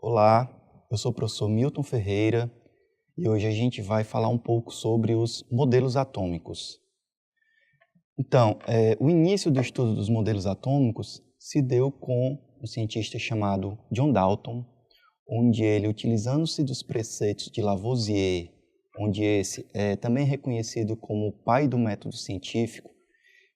Olá, eu sou o professor Milton Ferreira e hoje a gente vai falar um pouco sobre os modelos atômicos. Então, o início do estudo dos modelos atômicos se deu com um cientista chamado John Dalton, onde ele, utilizando-se dos preceitos de Lavoisier, onde esse é também reconhecido como o pai do método científico,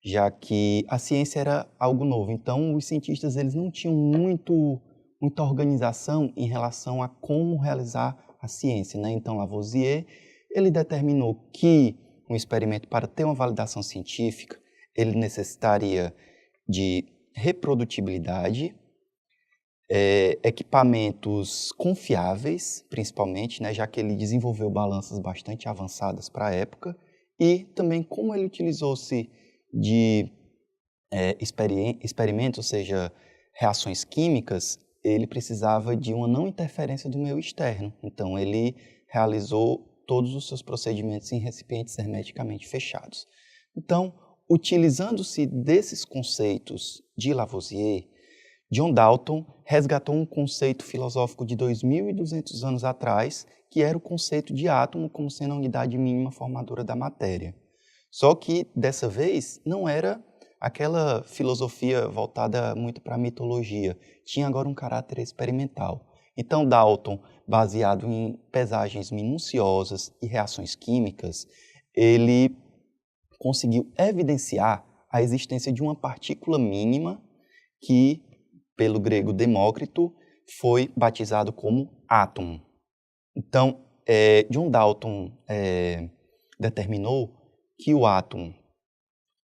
já que a ciência era algo novo. Então, os cientistas eles não tinham muita organização em relação a como realizar a ciência, né? Então, Lavoisier, ele determinou que um experimento, para ter uma validação científica, ele necessitaria de reprodutibilidade, equipamentos confiáveis, principalmente, né? Já que ele desenvolveu balanças bastante avançadas para a época, e também como ele utilizou-se de experimentos, ou seja, reações químicas, ele precisava de uma não interferência do meio externo. Então, ele realizou todos os seus procedimentos em recipientes hermeticamente fechados. Então, utilizando-se desses conceitos de Lavoisier, John Dalton resgatou um conceito filosófico de 2.200 anos atrás, que era o conceito de átomo como sendo a unidade mínima formadora da matéria. Só que, dessa vez, não era aquela filosofia voltada muito para a mitologia, tinha agora um caráter experimental. Então, Dalton, baseado em pesagens minuciosas e reações químicas, ele conseguiu evidenciar a existência de uma partícula mínima que, pelo grego Demócrito, foi batizado como átomo. Então, John Dalton determinou que o átomo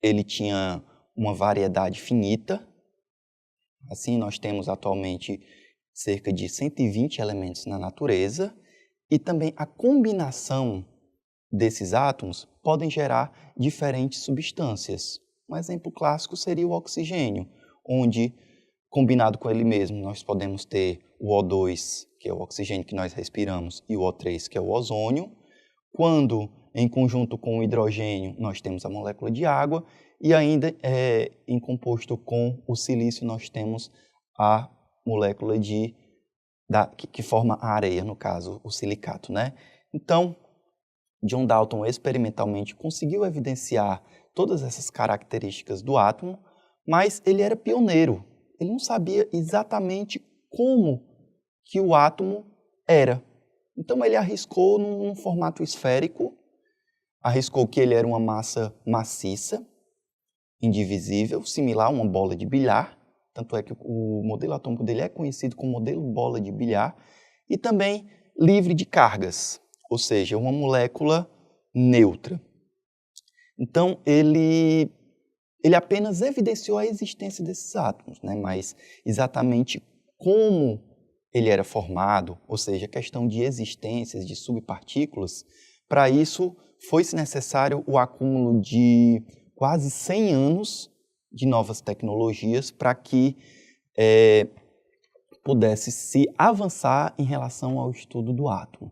ele tinha uma variedade finita. Assim, nós temos atualmente cerca de 120 elementos na natureza e também a combinação desses átomos podem gerar diferentes substâncias. Um exemplo clássico seria o oxigênio, onde, combinado com ele mesmo, nós podemos ter o O2, que é o oxigênio que nós respiramos, e o O3, que é o ozônio. Quando, em conjunto com o hidrogênio, nós temos a molécula de água, e ainda em composto com o silício, nós temos a molécula que forma a areia, no caso, o silicato, né? Então, John Dalton experimentalmente conseguiu evidenciar todas essas características do átomo, mas ele era pioneiro. Ele não sabia exatamente como que o átomo era. Então ele arriscou num formato esférico, arriscou que ele era uma massa maciça, indivisível, similar a uma bola de bilhar, tanto é que o modelo atômico dele é conhecido como modelo bola de bilhar, e também livre de cargas, ou seja, uma molécula neutra. Então, ele apenas evidenciou a existência desses átomos, né? Mas exatamente como ele era formado, ou seja, a questão de existências de subpartículas, para isso foi-se necessário o acúmulo de quase 100 anos de novas tecnologias para que pudesse se avançar em relação ao estudo do átomo.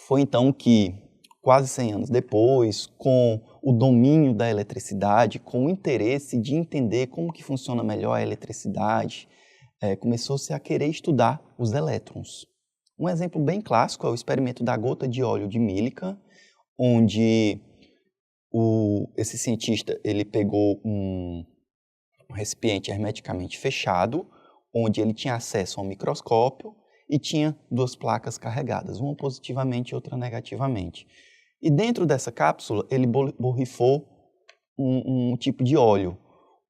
Foi então que, quase 100 anos depois, com o domínio da eletricidade, com o interesse de entender como que funciona melhor a eletricidade, começou-se a querer estudar os elétrons. Um exemplo bem clássico é o experimento da gota de óleo de Millikan, onde esse cientista ele pegou um recipiente hermeticamente fechado, onde ele tinha acesso a um microscópio e tinha duas placas carregadas, uma positivamente e outra negativamente. E dentro dessa cápsula ele borrifou um tipo de óleo,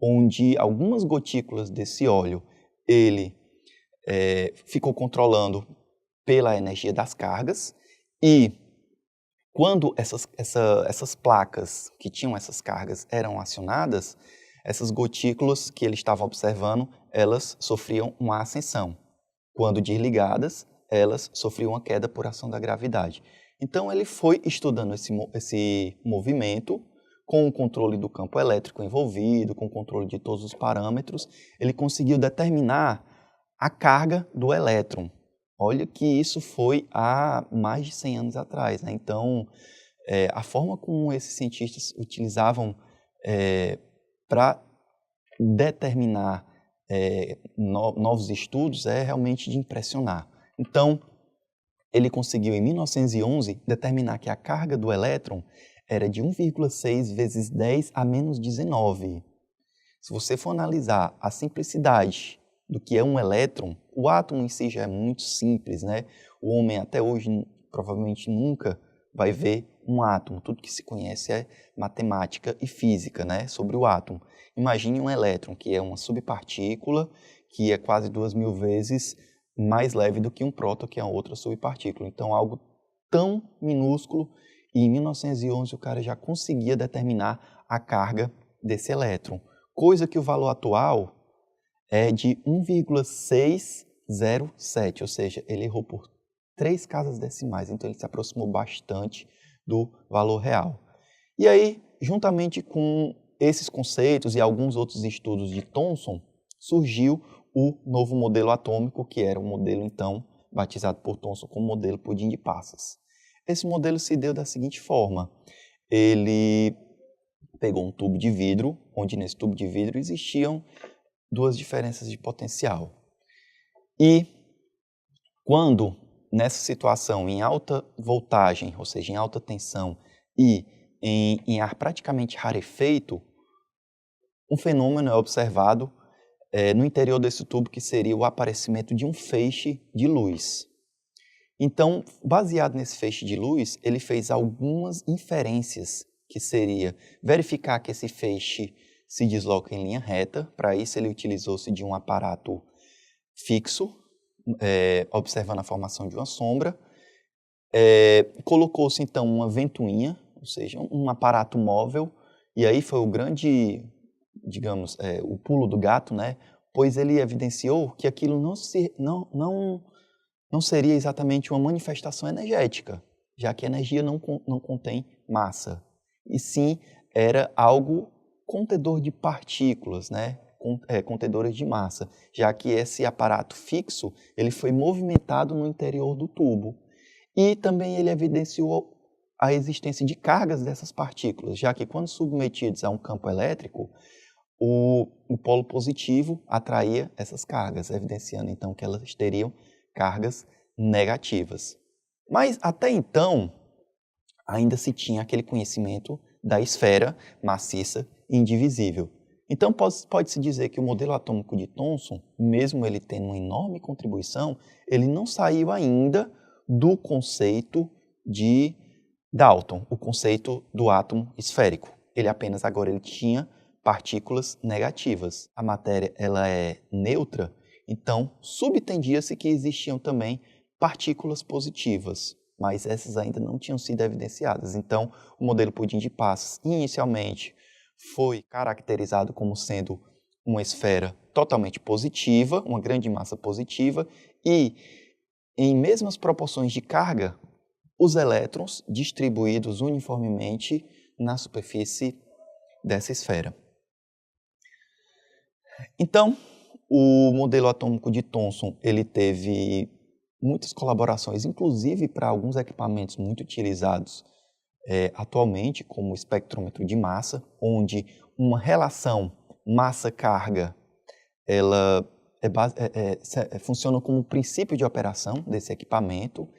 onde algumas gotículas desse óleo ele ficou controlando pela energia das cargas, e quando essas placas que tinham essas cargas eram acionadas, essas gotículas que ele estava observando, elas sofriam uma ascensão. Quando desligadas, elas sofriam uma queda por ação da gravidade. Então ele foi estudando esse movimento com o controle do campo elétrico envolvido, com o controle de todos os parâmetros, ele conseguiu determinar a carga do elétron. Olha que isso foi há mais de 100 anos atrás, né? Então, a forma como esses cientistas utilizavam para determinar novos estudos é realmente de impressionar. Então, ele conseguiu, em 1911, determinar que a carga do elétron era de 1,6 vezes 10 a menos 19. Se você for analisar a simplicidade do que é um elétron, o átomo em si já é muito simples, né? O homem até hoje provavelmente nunca vai ver um átomo. Tudo que se conhece é matemática e física, né? Sobre o átomo. Imagine um elétron, que é uma subpartícula, que é quase 2.000 vezes mais leve do que um próton, que é outra subpartícula. Então, algo tão minúsculo, e em 1911 o cara já conseguia determinar a carga desse elétron. Coisa que o valor atual é de 1,607, ou seja, ele errou por 3 casas decimais, então ele se aproximou bastante do valor real. E aí, juntamente com esses conceitos e alguns outros estudos de Thomson, surgiu o novo modelo atômico, que era o modelo, então, batizado por Thomson como modelo pudim de passas. Esse modelo se deu da seguinte forma: ele pegou um tubo de vidro, onde nesse tubo de vidro existiam 2 diferenças de potencial. E quando, nessa situação, em alta voltagem, ou seja, em alta tensão, e em ar praticamente rarefeito, um fenômeno é observado no interior desse tubo, que seria o aparecimento de um feixe de luz. Então, baseado nesse feixe de luz, ele fez algumas inferências, que seria verificar que esse feixe se desloca em linha reta. Para isso, ele utilizou-se de um aparato fixo, observando a formação de uma sombra. Colocou-se, então, uma ventoinha, ou seja, um aparato móvel, e aí foi o grande, digamos, o pulo do gato, né? Pois ele evidenciou que aquilo não seria exatamente uma manifestação energética, já que a energia não contém massa, e sim era algo contedor de partículas, né? Contedoras de massa, já que esse aparato fixo ele foi movimentado no interior do tubo. E também ele evidenciou a existência de cargas dessas partículas, já que quando submetidos a um campo elétrico, o polo positivo atraía essas cargas, evidenciando então que elas teriam cargas negativas. Mas até então, ainda se tinha aquele conhecimento da esfera maciça e indivisível. Então pode-se dizer que o modelo atômico de Thomson, mesmo ele tendo uma enorme contribuição, ele não saiu ainda do conceito de Dalton, o conceito do átomo esférico. Ele tinha partículas negativas. A matéria ela é neutra, então subtendia-se que existiam também partículas positivas, mas essas ainda não tinham sido evidenciadas. Então, o modelo pudim de passas, inicialmente, foi caracterizado como sendo uma esfera totalmente positiva, uma grande massa positiva, e em mesmas proporções de carga, os elétrons distribuídos uniformemente na superfície dessa esfera. Então, o modelo atômico de Thomson ele teve muitas colaborações, inclusive para alguns equipamentos muito utilizados atualmente, como o espectrômetro de massa, onde uma relação massa-carga ela funciona como princípio de operação desse equipamento.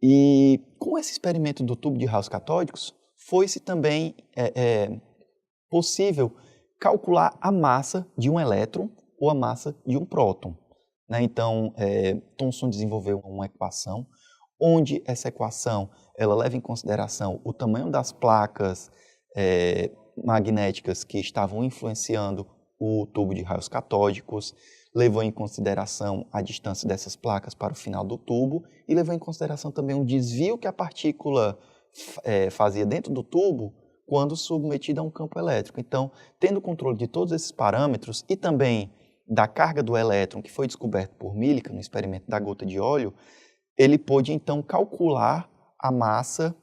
E com esse experimento do tubo de raios catódicos, foi-se também possível calcular a massa de um elétron ou a massa de um próton. Né? Então, Thomson desenvolveu uma equação, onde essa equação ela leva em consideração o tamanho das placas magnéticas que estavam influenciando o tubo de raios catódicos, levou em consideração a distância dessas placas para o final do tubo e levou em consideração também o desvio que a partícula fazia dentro do tubo quando submetida a um campo elétrico. Então, tendo controle de todos esses parâmetros e também da carga do elétron que foi descoberto por Millikan no experimento da gota de óleo, ele pôde então calcular a massa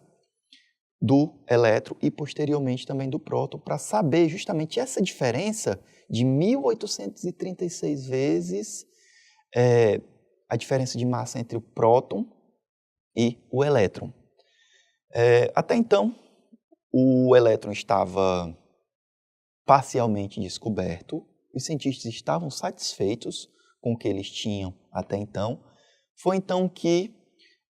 do elétron e posteriormente também do próton para saber justamente essa diferença de 1836 vezes a diferença de massa entre o próton e o elétron. Até então, o elétron estava parcialmente descoberto, os cientistas estavam satisfeitos com o que eles tinham até então. Foi então que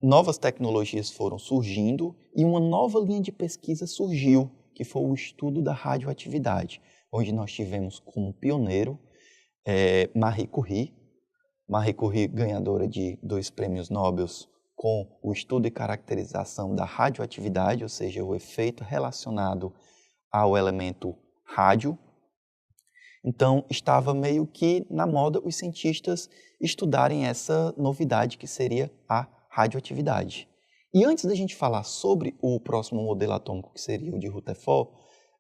novas tecnologias foram surgindo e uma nova linha de pesquisa surgiu, que foi o estudo da radioatividade, onde nós tivemos como pioneiro Marie Curie. Marie Curie, ganhadora de 2 prêmios Nobel com o estudo e caracterização da radioatividade, ou seja, o efeito relacionado ao elemento rádio. Então, estava meio que na moda os cientistas estudarem essa novidade que seria a radioatividade. E antes da gente falar sobre o próximo modelo atômico, que seria o de Rutherford,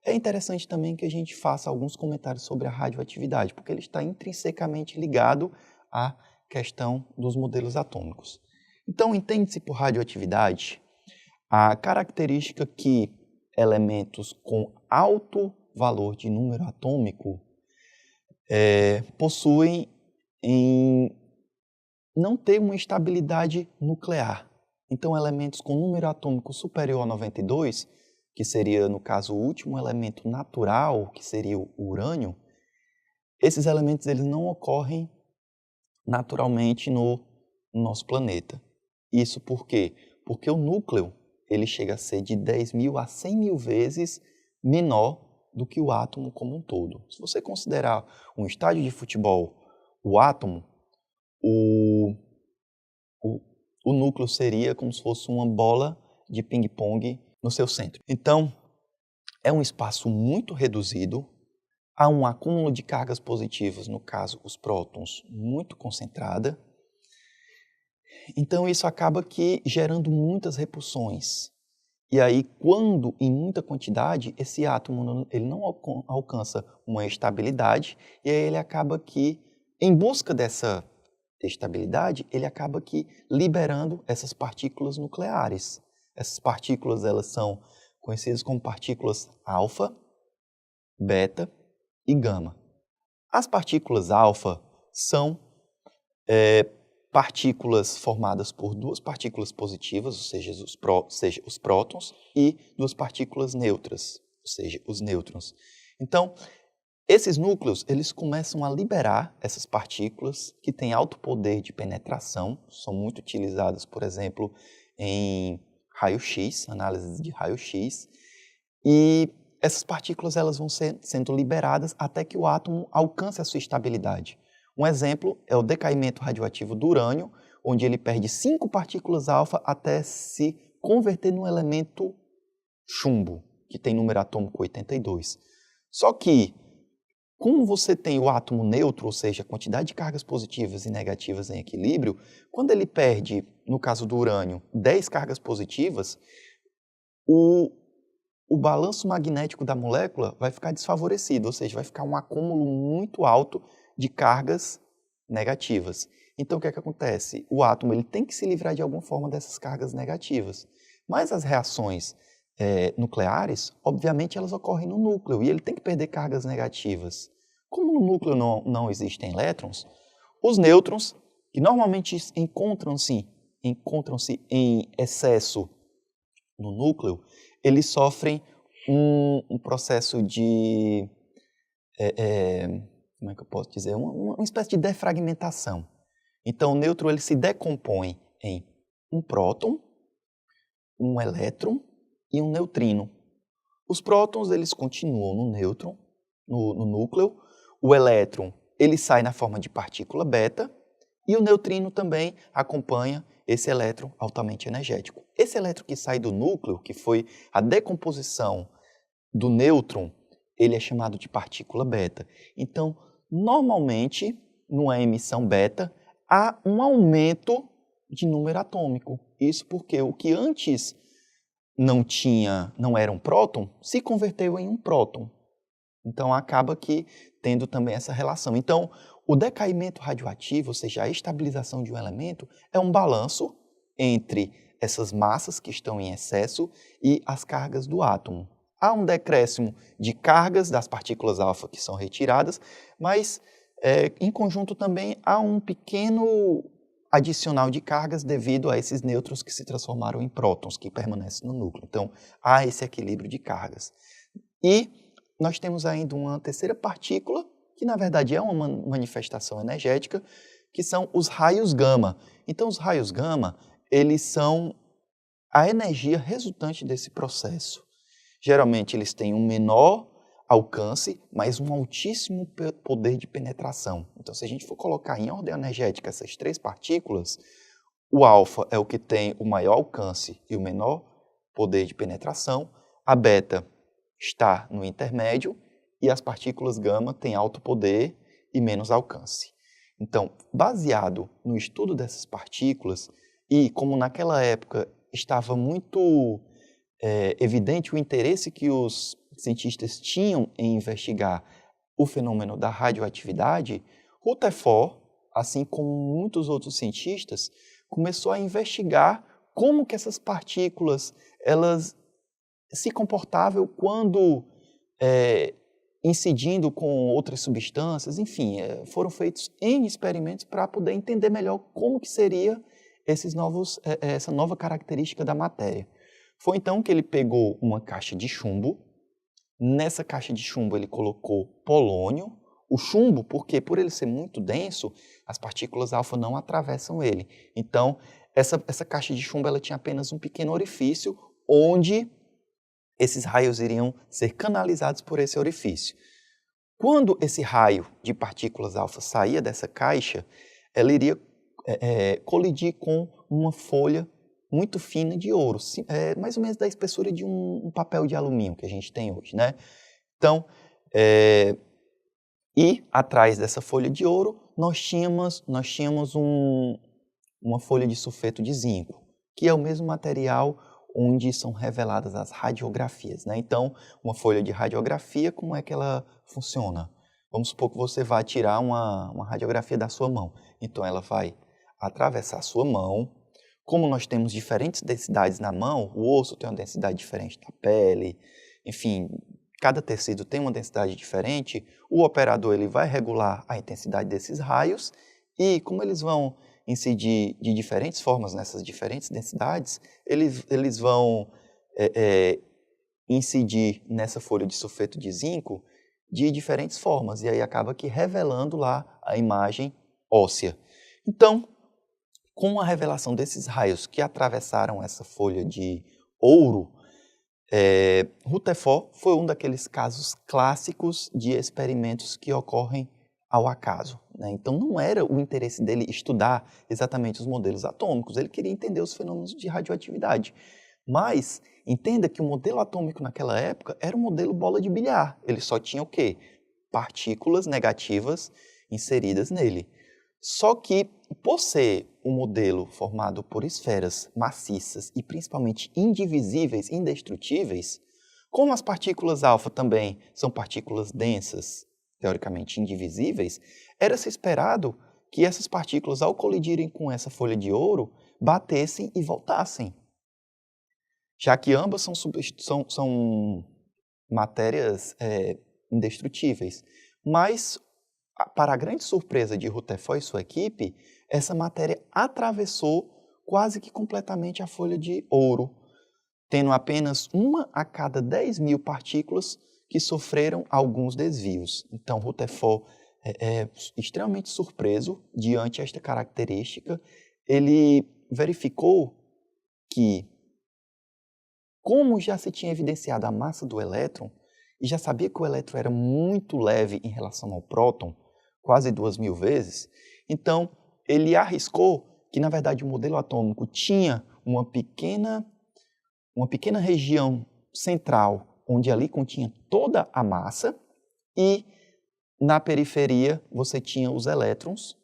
é interessante também que a gente faça alguns comentários sobre a radioatividade, porque ele está intrinsecamente ligado à questão dos modelos atômicos. Então, entende-se por radioatividade a característica que elementos com alto valor de número atômico possuem em não ter uma estabilidade nuclear. Então, elementos com número atômico superior a 92, que seria, no caso, o último elemento natural, que seria o urânio, esses elementos eles não ocorrem naturalmente no nosso planeta. Isso por quê? Porque o núcleo ele chega a ser de 10.000 a 100.000 vezes menor do que o átomo como um todo. Se você considerar um estádio de futebol, o átomo, o núcleo seria como se fosse uma bola de ping-pong no seu centro. Então, é um espaço muito reduzido, há um acúmulo de cargas positivas, no caso, os prótons, muito concentrada. Então, isso acaba que gerando muitas repulsões. E aí, quando em muita quantidade, esse átomo ele não alcança uma estabilidade, e aí ele acaba que, em busca dessa estabilidade, ele acaba que liberando essas partículas nucleares. Essas partículas elas são conhecidas como partículas alfa, beta e gama. As partículas alfa são partículas formadas por 2 partículas positivas, ou seja, os prótons, e 2 partículas neutras, ou seja, os nêutrons. Então, esses núcleos eles começam a liberar essas partículas que têm alto poder de penetração, são muito utilizadas, por exemplo, em raio-x, análise de raio-x, e essas partículas elas vão sendo liberadas até que o átomo alcance a sua estabilidade. Um exemplo é o decaimento radioativo do urânio, onde ele perde 5 partículas alfa até se converter num elemento chumbo, que tem número atômico 82. Só que, como você tem o átomo neutro, ou seja, a quantidade de cargas positivas e negativas em equilíbrio, quando ele perde, no caso do urânio, 10 cargas positivas, o balanço magnético da molécula vai ficar desfavorecido, ou seja, vai ficar um acúmulo muito alto de cargas negativas. Então, o que é que acontece? O átomo ele tem que se livrar de alguma forma dessas cargas negativas. Mas as reações nucleares, obviamente, elas ocorrem no núcleo e ele tem que perder cargas negativas. Como no núcleo não existem elétrons, os nêutrons, que normalmente encontram-se em excesso no núcleo, eles sofrem um processo de como é que eu posso dizer? Uma espécie de defragmentação. Então, o nêutron ele se decompõe em um próton, um elétron e um neutrino. Os prótons eles continuam no nêutron, no núcleo. O elétron ele sai na forma de partícula beta e o neutrino também acompanha esse elétron altamente energético. Esse elétron que sai do núcleo, que foi a decomposição do nêutron, ele é chamado de partícula beta. Então, normalmente, numa emissão beta, há um aumento de número atômico. Isso porque o que antes não era um próton, se converteu em um próton. Então, acaba que tendo também essa relação. Então, o decaimento radioativo, ou seja, a estabilização de um elemento, é um balanço entre essas massas que estão em excesso e as cargas do átomo. Há um decréscimo de cargas das partículas alfa que são retiradas, mas em conjunto também há um pequeno adicional de cargas devido a esses nêutrons que se transformaram em prótons, que permanecem no núcleo. Então, há esse equilíbrio de cargas. E nós temos ainda uma terceira partícula, que na verdade é uma manifestação energética, que são os raios gama. Então, os raios gama, eles são a energia resultante desse processo. Geralmente, eles têm um menor alcance, mas um altíssimo poder de penetração. Então, se a gente for colocar em ordem energética essas três partículas, o alfa é o que tem o maior alcance e o menor poder de penetração, a beta está no intermédio e as partículas gama têm alto poder e menos alcance. Então, baseado no estudo dessas partículas e como naquela época estava muito evidente o interesse que os cientistas tinham em investigar o fenômeno da radioatividade, Rutherford, assim como muitos outros cientistas, começou a investigar como que essas partículas elas se comportavam quando incidindo com outras substâncias, enfim, foram feitos N experimentos para poder entender melhor como que seria essa nova característica da matéria. Foi então que ele pegou uma caixa de chumbo, nessa caixa de chumbo ele colocou polônio, o chumbo, porque por ele ser muito denso, as partículas alfa não atravessam ele. Então, essa caixa de chumbo ela tinha apenas um pequeno orifício onde esses raios iriam ser canalizados por esse orifício. Quando esse raio de partículas alfa saía dessa caixa, ela iria colidir com uma folha muito fina de ouro, mais ou menos da espessura de um papel de alumínio que a gente tem hoje, né? Então, e atrás dessa folha de ouro, nós tínhamos uma folha de sulfeto de zinco, que é o mesmo material onde são reveladas as radiografias, né? Então, uma folha de radiografia, como é que ela funciona? Vamos supor que você vai tirar uma radiografia da sua mão. Então, ela vai atravessar a sua mão. Como nós temos diferentes densidades na mão, o osso tem uma densidade diferente da pele, enfim, cada tecido tem uma densidade diferente, o operador ele vai regular a intensidade desses raios e como eles vão incidir de diferentes formas nessas diferentes densidades, eles vão incidir nessa folha de sulfeto de zinco de diferentes formas, e aí acaba que revelando lá a imagem óssea. Então, com a revelação desses raios que atravessaram essa folha de ouro, Rutherford foi um daqueles casos clássicos de experimentos que ocorrem ao acaso, né? Então não era o interesse dele estudar exatamente os modelos atômicos, ele queria entender os fenômenos de radioatividade. Mas entenda que o modelo atômico naquela época era um modelo bola de bilhar, ele só tinha o quê? Partículas negativas inseridas nele. Só que, por ser um modelo formado por esferas maciças e principalmente indivisíveis, indestrutíveis, como as partículas alfa também são partículas densas, teoricamente indivisíveis, era-se esperado que essas partículas, ao colidirem com essa folha de ouro, batessem e voltassem, já que ambas são matérias indestrutíveis. Mas, para a grande surpresa de Rutherford e sua equipe, essa matéria atravessou quase que completamente a folha de ouro, tendo apenas uma a cada 10.000 partículas que sofreram alguns desvios. Então, Rutherford é extremamente surpreso diante esta característica. Ele verificou que, como já se tinha evidenciado a massa do elétron, e já sabia que o elétron era muito leve em relação ao próton, quase 2.000 vezes, então ele arriscou que, na verdade, o modelo atômico tinha uma pequena região central, onde ali continha toda a massa, e na periferia você tinha os elétrons,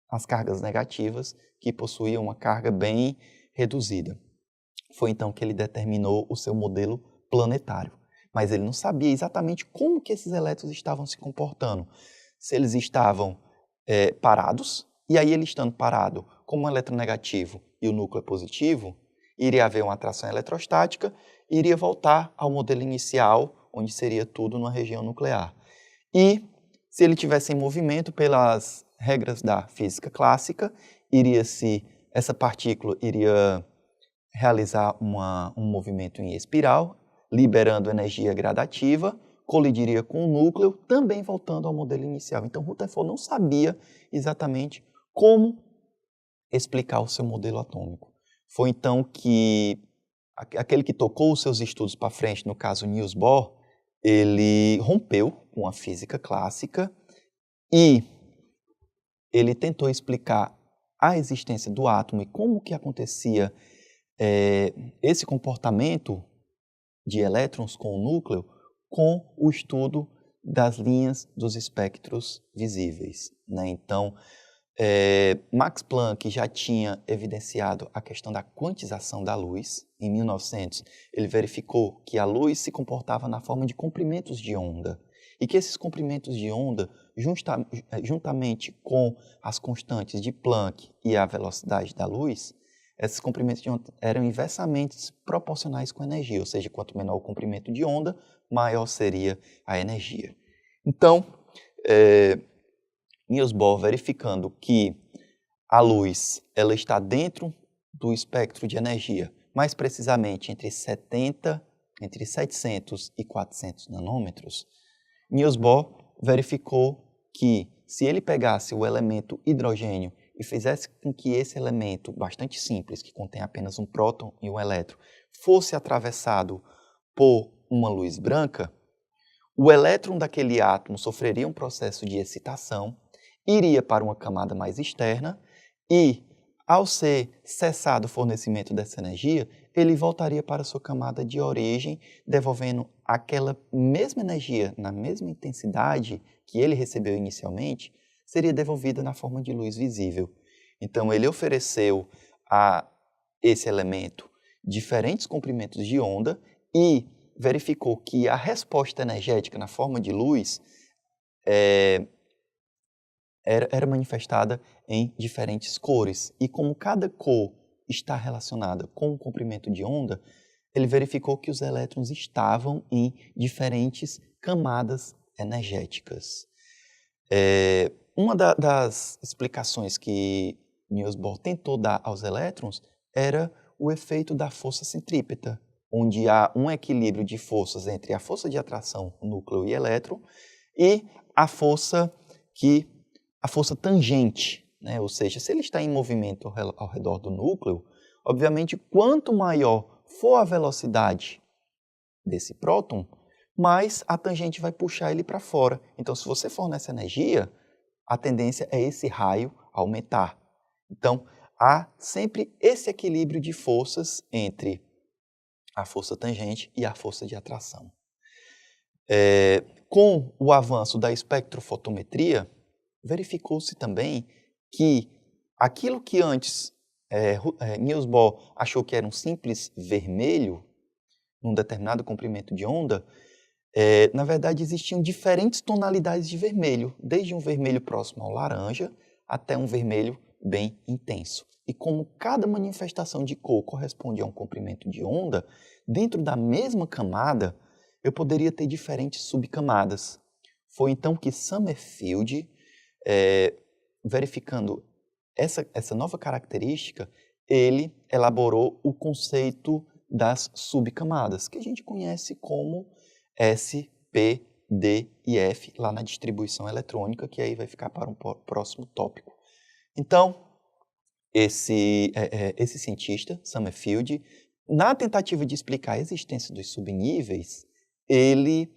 as cargas negativas, que possuíam uma carga bem reduzida. Foi então que ele determinou o seu modelo planetário. Mas ele não sabia exatamente como que esses elétrons estavam se comportando. Se eles estavam parados, e aí ele estando parado, como um elétron negativo e o núcleo é positivo, iria haver uma atração eletrostática e iria voltar ao modelo inicial, onde seria tudo numa região nuclear. E se ele tivesse em movimento pelas regras da física clássica, essa partícula iria realizar um movimento em espiral, liberando energia gradativa, colidiria com o núcleo, também voltando ao modelo inicial. Então, Rutherford não sabia exatamente como explicar o seu modelo atômico. Foi então que aquele que tocou os seus estudos para frente, no caso Niels Bohr, ele rompeu com a física clássica e ele tentou explicar a existência do átomo e como que acontecia esse comportamento de elétrons com o núcleo com o estudo das linhas dos espectros visíveis, né? Então, Max Planck já tinha evidenciado a questão da quantização da luz. Em 1900, ele verificou que a luz se comportava na forma de comprimentos de onda e que esses comprimentos de onda, juntamente com as constantes de Planck e a velocidade da luz, esses comprimentos de onda eram inversamente proporcionais com a energia, ou seja, quanto menor o comprimento de onda, maior seria a energia. Então, Niels Bohr, verificando que a luz ela está dentro do espectro de energia, mais precisamente entre 700 e 400 nanômetros, Niels Bohr verificou que se ele pegasse o elemento hidrogênio e fizesse com que esse elemento bastante simples, que contém apenas um próton e um elétron, fosse atravessado por uma luz branca, o elétron daquele átomo sofreria um processo de excitação, iria para uma camada mais externa e, ao ser cessado o fornecimento dessa energia, ele voltaria para a sua camada de origem, devolvendo aquela mesma energia, na mesma intensidade que ele recebeu inicialmente, seria devolvida na forma de luz visível. Então, ele ofereceu a esse elemento diferentes comprimentos de onda e verificou que a resposta energética na forma de luz era manifestada em diferentes cores. E como cada cor está relacionada com o comprimento de onda, ele verificou que os elétrons estavam em diferentes camadas energéticas. Uma das explicações que Niels Bohr tentou dar aos elétrons era o efeito da força centrípeta, onde há um equilíbrio de forças entre a força de atração, núcleo e elétron, e a força tangente, né? Ou seja, se ele está em movimento ao redor do núcleo, obviamente, quanto maior for a velocidade desse próton, mais a tangente vai puxar ele para fora. Então, se você fornece energia, a tendência é esse raio aumentar. Então, há sempre esse equilíbrio de forças entre a força tangente e a força de atração. Com o avanço da espectrofotometria, verificou-se também que aquilo que antes Niels Bohr achou que era um simples vermelho, num determinado comprimento de onda, na verdade existiam diferentes tonalidades de vermelho, desde um vermelho próximo ao laranja até um vermelho bem intenso. E como cada manifestação de cor corresponde a um comprimento de onda, dentro da mesma camada, eu poderia ter diferentes subcamadas. Foi então que Summerfield, verificando essa nova característica, ele elaborou o conceito das subcamadas, que a gente conhece como S, P, D e F, lá na distribuição eletrônica, que aí vai ficar para um próximo tópico. Então, esse cientista, Summerfield, na tentativa de explicar a existência dos subníveis, ele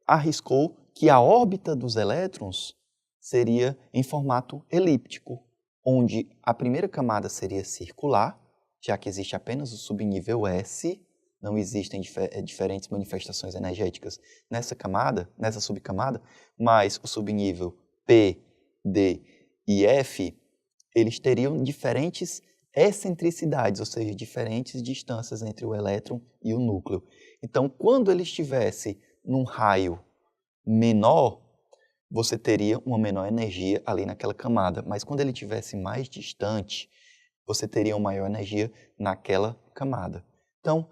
arriscou que a órbita dos elétrons seria em formato elíptico, onde a primeira camada seria circular, já que existe apenas o subnível S, não existem diferentes manifestações energéticas nessa subcamada, mas o subnível P, D e F, eles teriam diferentes excentricidades, ou seja, diferentes distâncias entre o elétron e o núcleo. Então, quando ele estivesse num raio menor, você teria uma menor energia ali naquela camada, mas quando ele estivesse mais distante, você teria uma maior energia naquela camada. Então,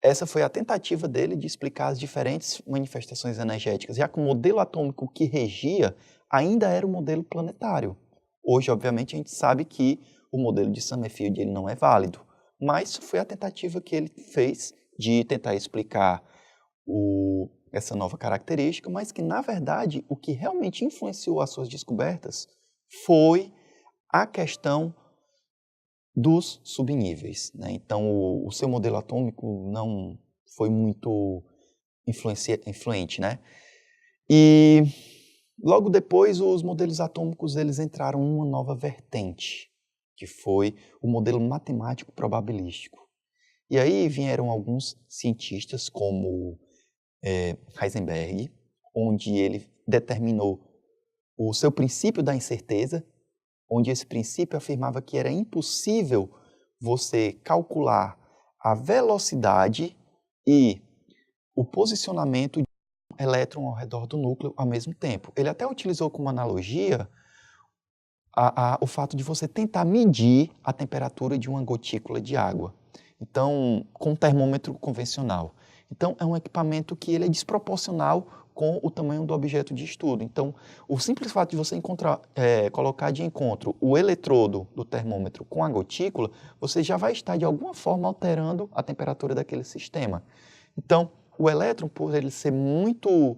essa foi a tentativa dele de explicar as diferentes manifestações energéticas, já que o modelo atômico que regia ainda era o modelo planetário. Hoje, obviamente, a gente sabe que o modelo de Summerfield ele não é válido, mas foi a tentativa que ele fez de tentar explicar essa nova característica, mas que, na verdade, o que realmente influenciou as suas descobertas foi a questão dos subníveis, né? Então, o seu modelo atômico não foi muito influente, né? E logo depois, os modelos atômicos eles entraram em uma nova vertente, que foi o modelo matemático probabilístico. E aí vieram alguns cientistas, como Heisenberg, onde ele determinou o seu princípio da incerteza, onde esse princípio afirmava que era impossível você calcular a velocidade e o posicionamento de um elétron ao redor do núcleo ao mesmo tempo. Ele até utilizou como analogia o fato de você tentar medir a temperatura de uma gotícula de água. Então, com um termômetro convencional. Então, é um equipamento que ele é desproporcional com o tamanho do objeto de estudo. Então, o simples fato de você colocar de encontro o eletrodo do termômetro com a gotícula, você já vai estar, de alguma forma, alterando a temperatura daquele sistema. Então, o elétron, por ele ser muito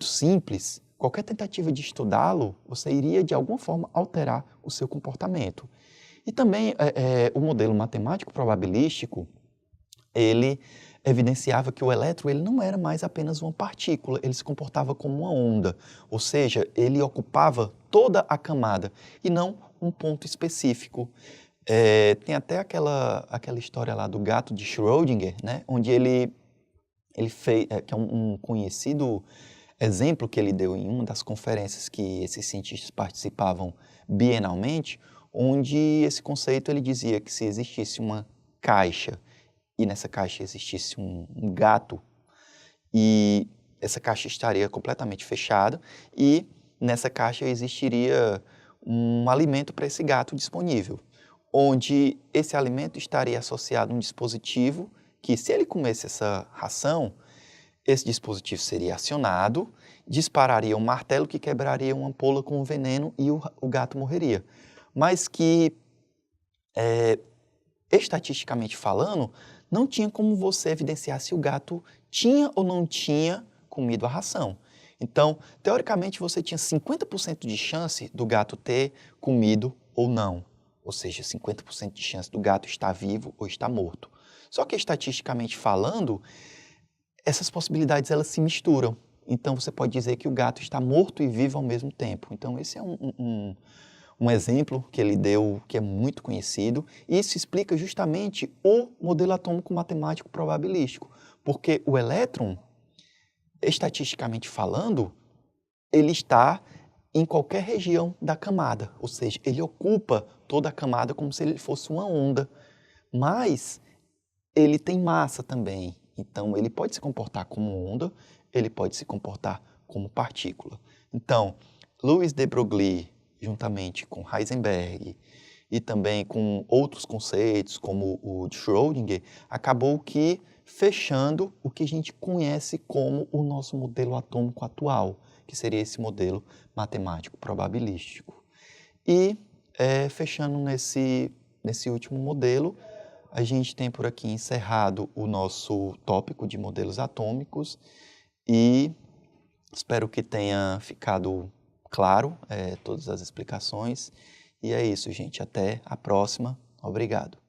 simples, qualquer tentativa de estudá-lo, você iria, de alguma forma, alterar o seu comportamento. E também o modelo matemático probabilístico, ele evidenciava que o elétron ele não era mais apenas uma partícula, ele se comportava como uma onda, ou seja, ele ocupava toda a camada e não um ponto específico. Tem até aquela história lá do gato de Schrödinger, né, onde ele fez, que é um conhecido exemplo que ele deu em uma das conferências que esses cientistas participavam bienalmente, onde esse conceito ele dizia que se existisse uma caixa e nessa caixa existisse um gato, e essa caixa estaria completamente fechada e nessa caixa existiria um alimento para esse gato disponível, onde esse alimento estaria associado a um dispositivo que, se ele comesse essa ração, esse dispositivo seria acionado, dispararia um martelo que quebraria uma ampola com veneno e o gato morreria. Mas que, estatisticamente falando, não tinha como você evidenciar se o gato tinha ou não tinha comido a ração. Então, teoricamente, você tinha 50% de chance do gato ter comido ou não. Ou seja, 50% de chance do gato estar vivo ou estar morto. Só que, estatisticamente falando, essas possibilidades elas se misturam. Então, você pode dizer que o gato está morto e vivo ao mesmo tempo. Então, esse é um exemplo que ele deu, que é muito conhecido, e isso explica justamente o modelo atômico matemático probabilístico, porque o elétron, estatisticamente falando, ele está em qualquer região da camada, ou seja, ele ocupa toda a camada como se ele fosse uma onda, mas ele tem massa também, então ele pode se comportar como onda, ele pode se comportar como partícula. Então, Louis de Broglie, juntamente com Heisenberg e também com outros conceitos, como o de Schrödinger, acabou que fechando o que a gente conhece como o nosso modelo atômico atual, que seria esse modelo matemático probabilístico. E, fechando nesse último modelo, a gente tem por aqui encerrado o nosso tópico de modelos atômicos e espero que tenha ficado claro todas as explicações. E é isso, gente. Até a próxima. Obrigado.